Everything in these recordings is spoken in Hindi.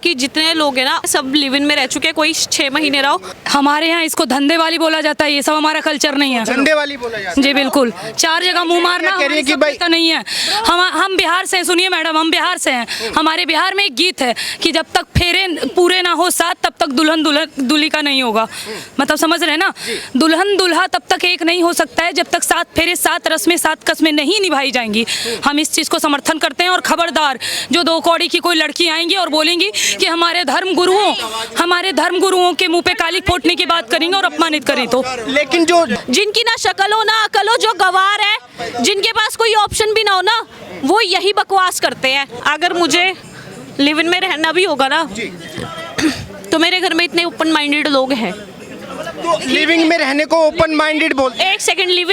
कि जितने लोग हैं ना सब लिव इन में रह चुके हैं, कोई 6 महीने रहो। हमारे यहाँ इसको धंधे वाली बोला जाता है, ये सब हमारा कल्चर नहीं है। धंधे वाली बोला जाता है। जी बिल्कुल, 4 जगह मुंह मारना कह रही है कि हमारी भाई सभ्यता नहीं है। हम बिहार से, सुनिए मैडम, हम बिहार से हैं। हमारे बिहार में एक गीत है कि जब तक फेरे पूरे ना हो साथ तब तक दुल्हन दूल्ही का नहीं होगा। मतलब समझ रहे हैं ना, दुल्हन दूल्हा तब तक एक नहीं हो सकता है जब तक 7 फेरे 7 रस्में 7 कस्में नहीं निभाई जाएंगी। हम इस चीज़ को समर्थन करते हैं। और खबरदार जो 2 कौड़ी की कोई लड़की आएंगी और बोलेंगी कि हमारे धर्म गुरुओं के मुंह पे काली फोड़ने की बात करेंगे और अपमानित करें तो। लेकिन जो जिनकी ना शक्ल हो ना अकल हो, जो गवार है, जिनके पास कोई ऑप्शन भी ना हो ना, वो यही बकवास करते हैं। अगर मुझे लिव इन में रहना भी होगा ना तो मेरे घर में इतने ओपन माइंडेड लोग हैं। तो लिविंग में रहने को ओपन माइंडेड बोलते हैं। एक सेकंड, लिव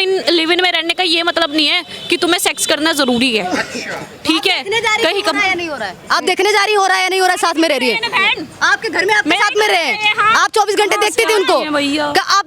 इन में रहने का ये मतलब नहीं है कि तुम्हें सेक्स करना जरूरी है, ठीक है? कहीं कम नहीं हो रहा है, आप देखने जा रही हो रहा है या नहीं हो रहा है, साथ में रह रही है आपके घर में, आपके साथ में रहे, आप 24 घंटे देखती थी उनको।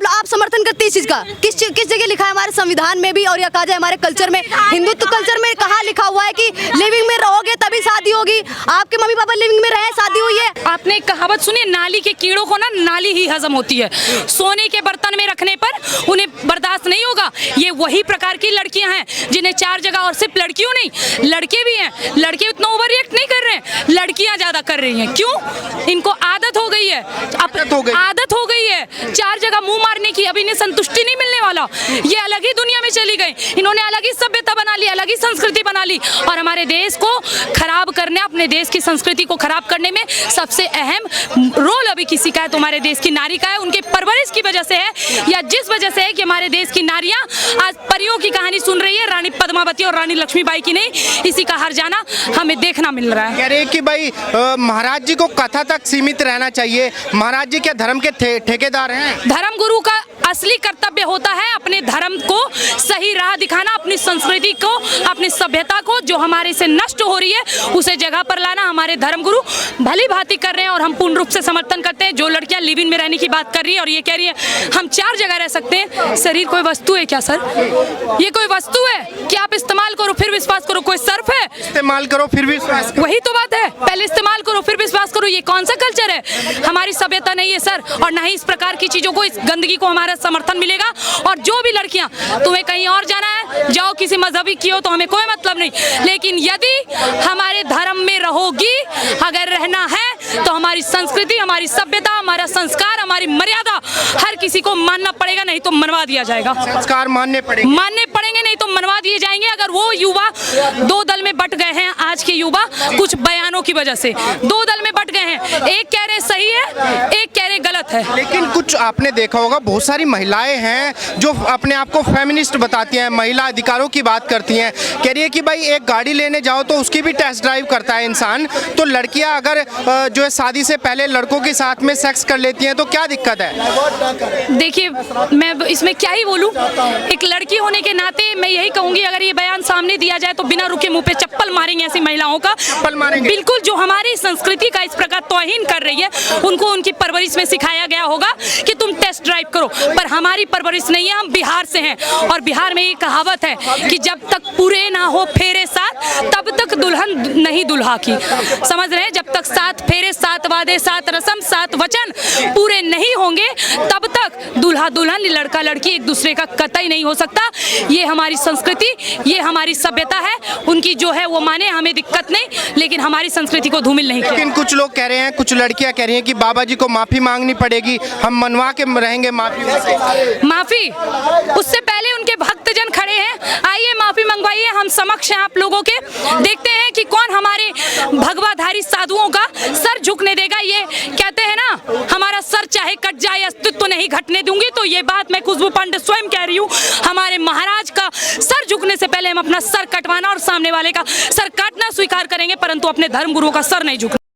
आप समर्थन करती है इस चीज का? किस जगह लिखा है हमारे संविधान में भी और या कहा जाए हमारे कल्चर में, हिंदुत्व कल्चर में कहाँ लिखा हुआ है कि लिविंग में रहोगे तभी शादी होगी? आपके मम्मी पापा लिविंग में रहे, शादी हुई है? आपने एक कहावत सुनी, नाली के कीड़ों को ना नाली ही हजम होती है। सोने के बर्तन में रखने पर उन्हें बर्दाश्त नहीं होगा। ये वही प्रकार की लड़कियां हैं जिन्हें 4 जगह, और सिर्फ लड़कियों नहीं लड़के भी हैं। लड़के उतना ओवर रिएक्ट नहीं कर रहे हैं, लड़कियां ज्यादा कर रही हैं। क्यों? इनको आदत हो गई है, आदत हो गई है 4 जगह मुंह मारने की। अब इन्हें संतुष्टि नहीं मिलने वाला, ये अलग ही दुनिया में चली गई। इन्होंने अलग ही सभ्यता बना ली, अलग ही संस्कृति बना ली, और हमारे देश को खराब करने, अपने देश की संस्कृति को खराब करने में सबसे अहम रोल अभी किसी का है तो हमारे देश की नारी का है। उनके परवरिश की वजह से है, या जिस वजह से है कि हमारे देश की नारियां आज परियों की कहानी सुन रही है, रानी पद्मावती और रानी लक्ष्मीबाई की नहीं। इसी का हर जाना हमें देखना मिल रहा है। कह रहे हैं कि भाई महाराज जी को कथा तक सीमित रहना चाहिए। महाराज जी क्या धर्म के ठेकेदार हैं? धर्म गुरु का असली कर्तव्य होता है अपने धर्म को सही राह दिखाना, अपनी संस्कृति को, अपनी सभ्यता को जो हमारे से नष्ट हो रही है उसे जगह पर लाना। हमारे धर्म गुरु भली भांति कर रहे हैं और हम पूर्ण रूप से समर्थन करते हैं। जो लड़कियां लिव इन में रहने की बात कर रही है और ये कह रही है हम 4 जगह रह सकते हैं, शरीर कोई वस्तु है क्या सर? ये कोई वस्तु है कि आप इस्तेमाल करो फिर विश्वास करो? कोई सर्फ है? इस्तेमाल करो फिर विश्वास करो। वही तो बात है, पहले इस्तेमाल करो फिर विश्वास करो। ये कौन सा कल्चर है? हमारी सभ्यता नहीं है सर, और ना ही इस प्रकार की चीजों को, इस गंदगी को हमारा समर्थन मिलेगा। और जो भी लड़कियां, तुम्हें कहीं और जाना है जाओ, किसी मजहबी की हो तो हमें कोई मतलब नहीं, लेकिन यदि हमारे धर्म में रहोगी, अगर रहना है तो हमारी संस्कृति, हमारी सभ्यता, हमारा संस्कार, हमारी मर्यादा हर किसी को मानना पड़ेगा, नहीं तो मनवा दिया जाएगा। संस्कार मानने पड़ेंगे, नहीं तो मनवा दिए जाएंगे। अगर वो युवा 2 दल में बट गए हैं, आज के युवा कुछ बयानों की वजह से 2 दल में बट गए हैं, एक कह रहे सही है, एक कह रहे गलत है। लेकिन कुछ आपने देखा होगा, बहुत सारी महिलाएं हैं जो अपने आप को फेमिनिस्ट बताती हैं, महिला अधिकारों की बात करती हैं। कह रही है कि भाई एक गाड़ी लेने जाओ तो उसकी भी टेस्ट ड्राइव करता है इंसान, तो लड़कियां अगर जो है शादी से पहले लड़कों के साथ में सेक्स कर लेती हैं तो क्या दिक्कत है? देखिए, मैं इसमें क्या ही बोलूं, एक लड़की होने के नाते मैं यही कहूंगी, अगर ये बयान सामने दिया जाए तो बिना रुके मुंह पे चप्पल मारेंगे ऐसी महिलाओं का। चप्पल मारेंगे बिल्कुल, जो हमारी संस्कृति का इस प्रकार तौहीन कर रही है, उनको उनकी परवरिश में सिखाया गया होगा कि तुम टेस्ट ड्राइव करो, पर हमारी परवरिश नहीं है। हम बिहार से हैं और बिहार में ये कहावत है कि जब तक पूरे ना हो फेरे 7 तब तक दुल्हन नहीं दुल्हा की। समझ रहे हैं? जब तक 7 फेरे 7 वादे 7 रस्म 7 वचन पूरे नहीं होंगे तब तक दूल्हा दुल्हन, लड़का लड़की एक दूसरे का कतई नहीं हो सकता। ये हमारी संस्कृति, ये हमारी सभ्यता है। उनकी जो है वो माने, हमें दिक्कत नहीं, लेकिन हमारी संस्कृति को धूमिल नहीं किया। लेकिन कुछ लोग कह रहे हैं, कुछ लड़कियां कह रही हैं कि बाबा जी को माफी मांगनी पड़ेगी, हम मनवा के रहेंगे माफी। उससे पहले उनके भक्तजन खड़े हैं, आइए माफी मंगवाइए, हम समक्ष हैं आप लोगों के। देखते हैं कि कौन हमारे भगवाधारी साधुओं का सर झुकने देगा। ये कहते हैं ना, हमारा सर चाहे कट जाए अस्तित्व नहीं घटने दूंगी, तो ये बात मैं खुशबू पांडे स्वयं कह रही हूँ। हमारे महाराज का सर झुकने से पहले हम अपना सर कटवाना और सामने वाले का सर काटना स्वीकार करेंगे, परंतु अपने धर्म गुरुओं का सर नहीं झुकना।